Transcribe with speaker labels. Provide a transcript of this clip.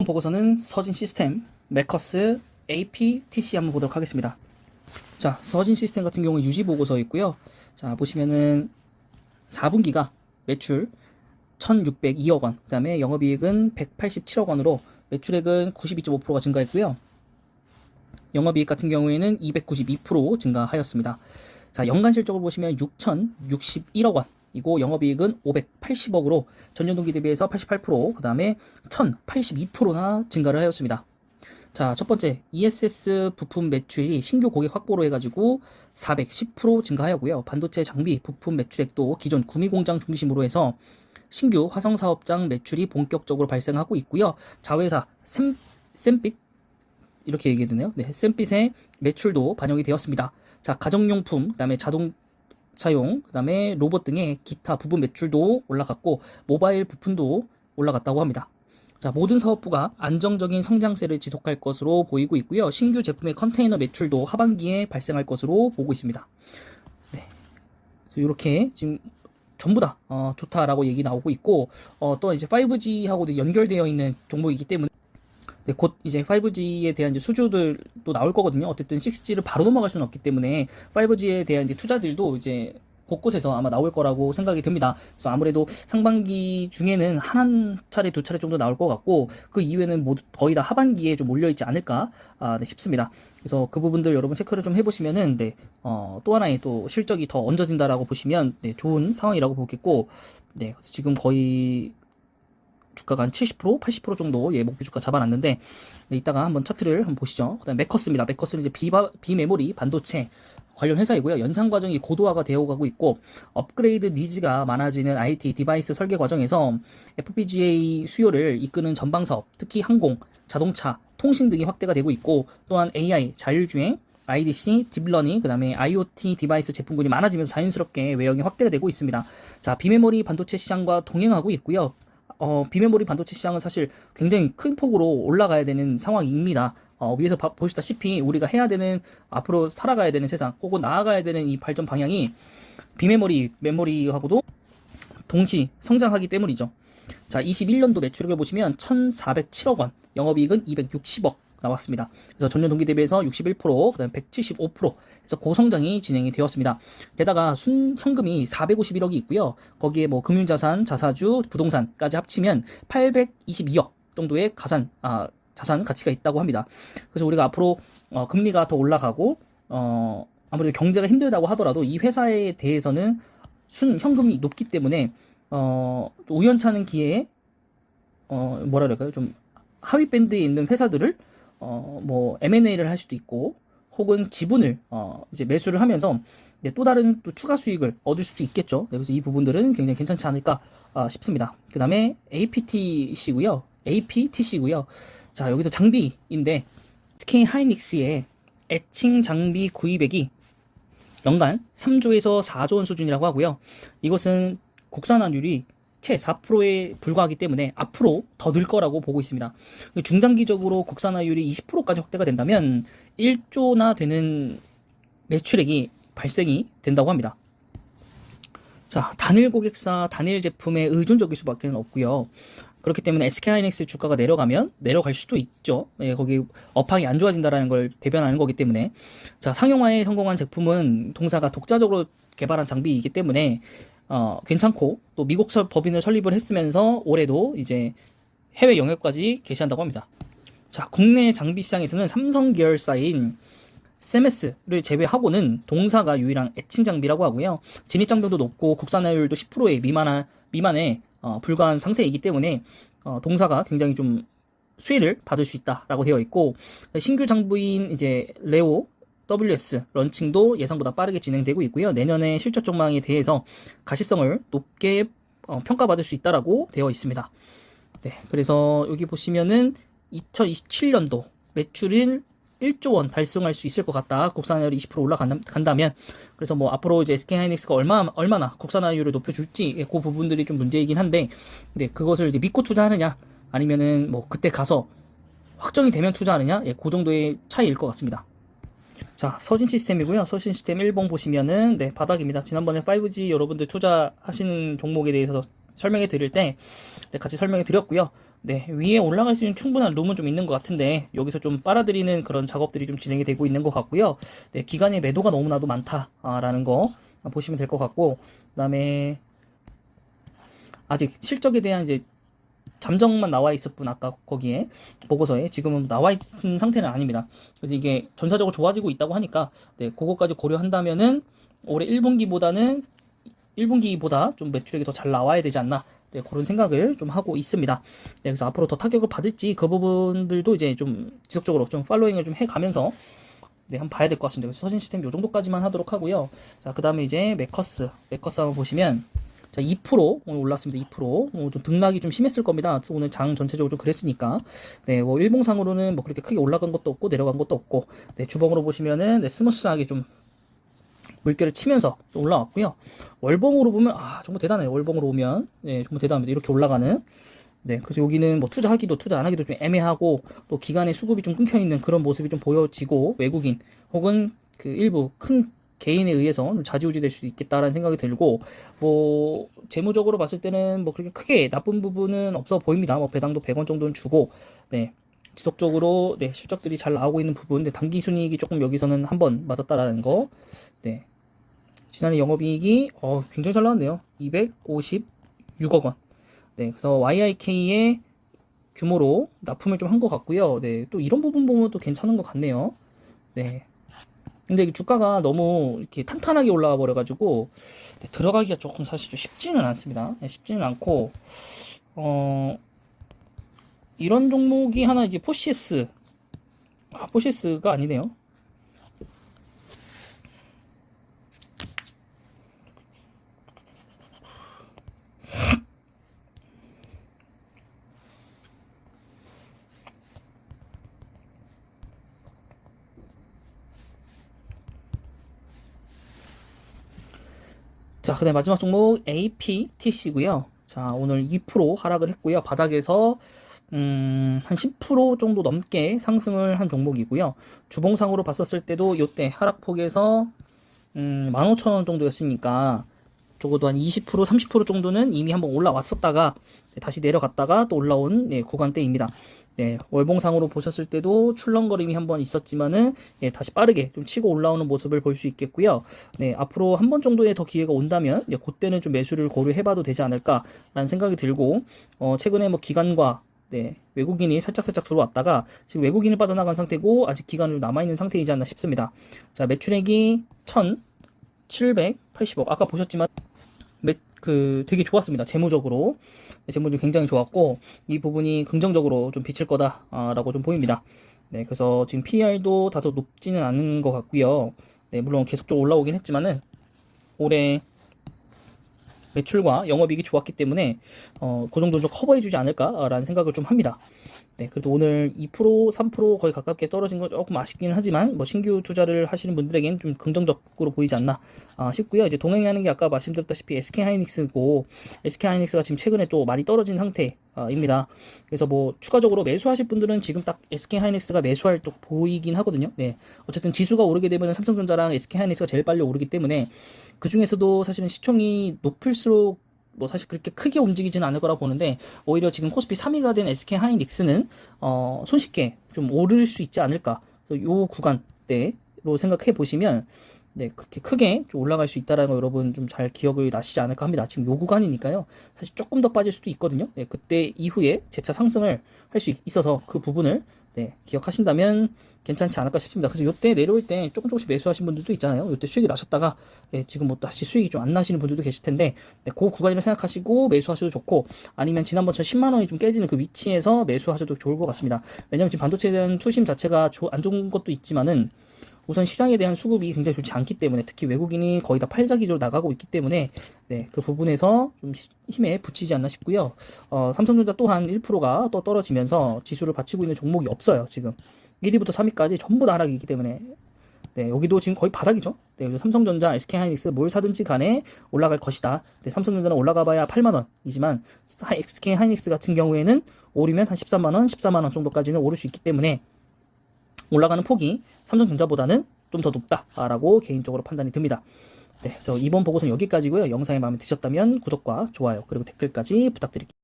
Speaker 1: 이번 보고서는 서진 시스템, 메커스, APTC 한번 보도록 하겠습니다. 자, 서진 시스템 같은 경우는 유지 보고서 있고요. 자, 보시면은 4분기가 매출 1,602억 원, 그 다음에 영업이익은 187억 원으로 매출액은 92.5%가 증가했고요. 영업이익 같은 경우에는 292% 증가하였습니다. 자, 연간 실적을 보시면 6,061억 원, 이고 영업이익은 580억으로 전년 동기 대비해서 88%, 그 다음에 1,082%나 증가를 하였습니다. 자, 첫 번째 ESS 부품 매출이 신규 고객 확보로 해가지고 410% 증가하였고요. 반도체 장비 부품 매출액도 기존 구미 공장 중심으로 해서 신규 화성 사업장 매출이 본격적으로 발생하고 있고요. 자회사 샘빛 이렇게 얘기해야 되네요. 네, 샘빛의 매출도 반영이 되었습니다. 자, 가정용품, 그 다음에 자동차용, 그 다음에 로봇 등의 기타 부분 매출도 올라갔고 모바일 부품도 올라갔다고 합니다. 자, 모든 사업부가 안정적인 성장세를 지속할 것으로 보이고 있고요. 신규 제품의 컨테이너 매출도 하반기에 발생할 것으로 보고 있습니다. 네, 그래서 이렇게 지금 전부 다 좋다라고 얘기 나오고 있고, 또 이제 5G하고도 연결되어 있는 종목이기 때문에 네, 곧 이제 5G에 대한 이제 수주들도 나올 거거든요. 어쨌든 6G를 바로 넘어갈 수는 없기 때문에 5G에 대한 이제 투자들도 이제 곳곳에서 아마 나올 거라고 생각이 듭니다. 그래서 아무래도 상반기 중에는 한 차례, 두 차례 정도 나올 것 같고, 그 이후에는 모두 거의 다 하반기에 좀 몰려있지 않을까 네, 싶습니다. 그래서 그 부분들 여러분 체크를 좀 해보시면은, 네, 또 하나의 또 실적이 더 얹어진다라고 보시면, 네, 좋은 상황이라고 보겠고, 네, 그래서 지금 거의 주가가 한 70%, 80% 정도 목표 주가 잡아놨는데, 네, 이따가 한번 차트를 한번 보시죠. 그다음 메커스입니다. 메커스는 이제 비메모리 반도체 관련 회사이고요. 연산 과정이 고도화가 되어가고 있고, 업그레이드 니즈가 많아지는 IT 디바이스 설계 과정에서 FPGA 수요를 이끄는 전방 사업, 특히 항공, 자동차, 통신 등이 확대가 되고 있고, 또한 AI, 자율주행, IDC, 딥러닝, 그 다음에 IoT 디바이스 제품군이 많아지면서 자연스럽게 외형이 확대가 되고 있습니다. 자, 비메모리 반도체 시장과 동행하고 있고요. 비메모리 반도체 시장은 사실 굉장히 큰 폭으로 올라가야 되는 상황입니다. 위에서 보시다시피 우리가 해야 되는, 앞으로 살아가야 되는 세상, 혹은 나아가야 되는 이 발전 방향이 메모리하고도 동시 성장하기 때문이죠. 자, 21년도 매출액을 보시면 1,407억 원, 영업이익은 260억 나왔습니다. 그래서 전년 동기 대비해서 61%, 그다음 175%, 그래서 고성장이 진행이 되었습니다. 게다가 순현금이 451억이 있고요. 거기에 뭐 금융자산, 자사주, 부동산까지 합치면 822억 정도의 자산 가치가 있다고 합니다. 그래서 우리가 앞으로 금리가 더 올라가고 아무래도 경제가 힘들다고 하더라도 이 회사에 대해서는 순현금이 높기 때문에 우연찮은 기회에 뭐라 그럴까요? 좀 하위 밴드에 있는 회사들을 뭐 M&A를 할 수도 있고, 혹은 지분을 이제 매수를 하면서 또 다른 또 추가 수익을 얻을 수도 있겠죠. 그래서 이 부분들은 굉장히 괜찮지 않을까 싶습니다. 그 다음에 APTC고요. 자, 여기도 장비인데 SK 하이닉스의 애칭 장비 구입액이 연간 3조에서 4조 원 수준이라고 하고요. 이것은 국산화율이 채 4%에 불과하기 때문에 앞으로 더 늘 거라고 보고 있습니다. 중장기적으로 국산화율이 20%까지 확대가 된다면 1조나 되는 매출액이 발생이 된다고 합니다. 자, 단일 고객사, 단일 제품에 의존적일 수밖에 없고요. 그렇기 때문에 SK하이닉스 주가가 내려갈 수도 있죠. 예, 거기 업황이 안 좋아진다라는 걸 대변하는 거기 때문에. 자, 상용화에 성공한 제품은 동사가 독자적으로 개발한 장비이기 때문에 괜찮고, 또 미국 법인을 설립을 했으면서 올해도 이제 해외 영역까지 개시한다고 합니다. 자, 국내 장비 시장에서는 삼성 계열사인 세메스를 제외하고는 동사가 유일한 애칭 장비라고 하고요. 진입 장벽도 높고 국산화율도 10%에 미만에 불과한 상태이기 때문에 동사가 굉장히 좀 수혜를 받을 수 있다라고 되어 있고, 신규 장부인 이제 레오 WS 런칭도 예상보다 빠르게 진행되고 있고요. 내년에 실적 전망에 대해서 가시성을 높게 평가받을 수 있다라고 되어 있습니다. 네, 그래서 여기 보시면은 2027년도 매출인 1조 원 달성할 수 있을 것 같다. 국산화율이 20% 올라간다면. 그래서 뭐 앞으로 이제 SK하이닉스가 얼마나 국산화율을 높여줄지, 그 부분들이 좀 문제이긴 한데, 근데 그것을 이제 믿고 투자하느냐, 아니면은 뭐 그때 가서 확정이 되면 투자하느냐, 그 정도의 차이일 것 같습니다. 자, 서진 시스템이고요. 서진 시스템 1번 보시면은 네, 바닥입니다. 지난번에 5G 여러분들 투자하시는 종목에 대해서 설명해 드릴 때 네, 같이 설명해 드렸고요. 네, 위에 올라갈 수 있는 충분한 룸은 좀 있는 것 같은데 여기서 좀 빨아들이는 그런 작업들이 좀 진행이 되고 있는 것 같고요. 네, 기간의 매도가 너무나도 많다라는 거 보시면 될 것 같고, 그다음에 아직 실적에 대한 이제 잠정만 나와 있을 뿐, 아까 거기에 보고서에 지금은 나와 있는 상태는 아닙니다. 그래서 이게 전사적으로 좋아지고 있다고 하니까 네, 그거까지 고려한다면은 올해 1분기보다 좀 매출액이 더 잘 나와야 되지 않나, 네, 그런 생각을 좀 하고 있습니다. 네, 그래서 앞으로 더 타격을 받을지 그 부분들도 이제 좀 지속적으로 좀 팔로잉을 좀 해가면서 네, 한번 봐야 될 것 같습니다. 그래서 서진 시스템 요 정도까지만 하도록 하고요. 자, 그 다음에 이제 매커스 한번 보시면, 자, 2% 오늘 올랐습니다. 2%. 좀 등락이 좀 심했을 겁니다. 오늘 장 전체적으로 좀 그랬으니까. 네, 뭐 일봉상으로는 뭐 그렇게 크게 올라간 것도 없고 내려간 것도 없고, 네, 주봉으로 보시면은 네, 스무스하게 좀 물결을 치면서 또 올라왔고요. 월봉으로 보면 정말 대단해요. 월봉으로 보면 네, 정말 대단합니다. 이렇게 올라가는. 네, 그래서 여기는 뭐 투자 안 하기도 좀 애매하고, 또 기간의 수급이 좀 끊겨 있는 그런 모습이 좀 보여지고, 외국인 혹은 그 일부 큰 개인에 의해서 좀 좌지우지 될 수 있겠다라는 생각이 들고, 뭐 재무적으로 봤을 때는 뭐 그렇게 크게 나쁜 부분은 없어 보입니다. 뭐 배당도 100원 정도는 주고, 네, 지속적으로 네, 실적들이 잘 나오고 있는 부분, 네, 단기 순이익이 조금 여기서는 한번 맞았다라는 거. 네, 지난해 영업이익이 굉장히 잘 나왔네요. 256억 원. 네, 그래서 YIK의 규모로 납품을 좀 한 것 같고요. 네, 또 이런 부분 보면 또 괜찮은 것 같네요. 네. 근데 주가가 너무 이렇게 탄탄하게 올라와 버려가지고 네, 들어가기가 조금 사실 좀 쉽지는 않습니다. 네, 쉽지는 않고, 이런 종목이 하나 이제 포시스가 아니네요. 자, 그다음 마지막 종목 APTC고요. 자, 오늘 2% 하락을 했고요. 바닥에서 한 10% 정도 넘게 상승을 한 종목이고요. 주봉상으로 봤었을 때도 이때 하락폭에서 15,000원 정도였으니까 적어도 한 20%, 30% 정도는 이미 한번 올라왔었다가 다시 내려갔다가 또 올라온 구간대입니다. 네, 월봉상으로 보셨을 때도 출렁거림이 한번 있었지만은 다시 빠르게 좀 치고 올라오는 모습을 볼 수 있겠고요. 네, 앞으로 한 번 정도의 더 기회가 온다면 그때는 좀 매수를 고려해봐도 되지 않을까라는 생각이 들고, 최근에 뭐 기관과 네, 외국인이 살짝 들어왔다가 지금 외국인이 빠져나간 상태고 아직 기간이 남아있는 상태이지 않나 싶습니다. 자, 매출액이 1,780억. 아까 보셨지만 되게 좋았습니다. 재무적으로. 재무도 굉장히 좋았고, 이 부분이 긍정적으로 좀 비칠 거다라고 좀 보입니다. 네, 그래서 지금 PER도 다소 높지는 않은 것 같고요. 네, 물론 계속적으로 올라오긴 했지만은 올해 매출과 영업이익이 좋았기 때문에 그 정도 좀 커버해주지 않을까라는 생각을 좀 합니다. 네, 그래도 오늘 2%, 3% 거의 가깝게 떨어진 건 조금 아쉽기는 하지만 뭐 신규 투자를 하시는 분들에겐 좀 긍정적으로 보이지 않나 싶고요. 이제 동행하는 게 아까 말씀드렸다시피 SK하이닉스고, SK하이닉스가 지금 최근에 또 많이 떨어진 상태입니다. 그래서 뭐 추가적으로 매수하실 분들은 지금 딱 SK하이닉스가 매수할 쪽 보이긴 하거든요. 네, 어쨌든 지수가 오르게 되면 삼성전자랑 SK하이닉스가 제일 빨리 오르기 때문에 그 중에서도 사실은 시총이 높을수록 뭐 사실 그렇게 크게 움직이지는 않을 거라 보는데, 오히려 지금 코스피 3위가 된 SK 하이닉스는 손쉽게 좀 오를 수 있지 않을까. 그래서 요 구간대로 생각해 보시면 네, 그렇게 크게 좀 올라갈 수 있다라는 거 여러분 좀 잘 기억을 나시지 않을까 합니다. 지금 요 구간이니까요. 사실 조금 더 빠질 수도 있거든요. 네, 그때 이후에 재차 상승을 할 수 있어서 그 부분을 네, 기억하신다면 괜찮지 않을까 싶습니다. 그래서 요때 내려올 때 조금씩 매수하신 분들도 있잖아요. 요때 수익이 나셨다가 네, 지금 뭐 다시 수익이 좀 안 나시는 분들도 계실 텐데, 네, 그 구간을 생각하시고 매수하셔도 좋고, 아니면 지난번처럼 10만 원이 좀 깨지는 그 위치에서 매수하셔도 좋을 것 같습니다. 왜냐면 지금 반도체에 대한 투심 자체가 안 좋은 것도 있지만은 우선 시장에 대한 수급이 굉장히 좋지 않기 때문에, 특히 외국인이 거의 다 팔자 기조로 나가고 있기 때문에 네, 그 부분에서 좀 힘에 붙이지 않나 싶고요. 삼성전자 또한 1%가 또 떨어지면서 지수를 받치고 있는 종목이 없어요. 지금 1위부터 3위까지 전부 다 하락이기 때문에 네, 여기도 지금 거의 바닥이죠. 네, 그래서 삼성전자, SK하이닉스 뭘 사든지 간에 올라갈 것이다. 네, 삼성전자는 올라가봐야 8만 원이지만 SK하이닉스 같은 경우에는 오르면 한 13만 원, 14만 원 정도까지는 오를 수 있기 때문에 올라가는 폭이 삼성전자보다는 좀 더 높다라고 개인적으로 판단이 듭니다. 네, 그래서 이번 보고서는 여기까지고요. 영상이 마음에 드셨다면 구독과 좋아요 그리고 댓글까지 부탁드릴게요.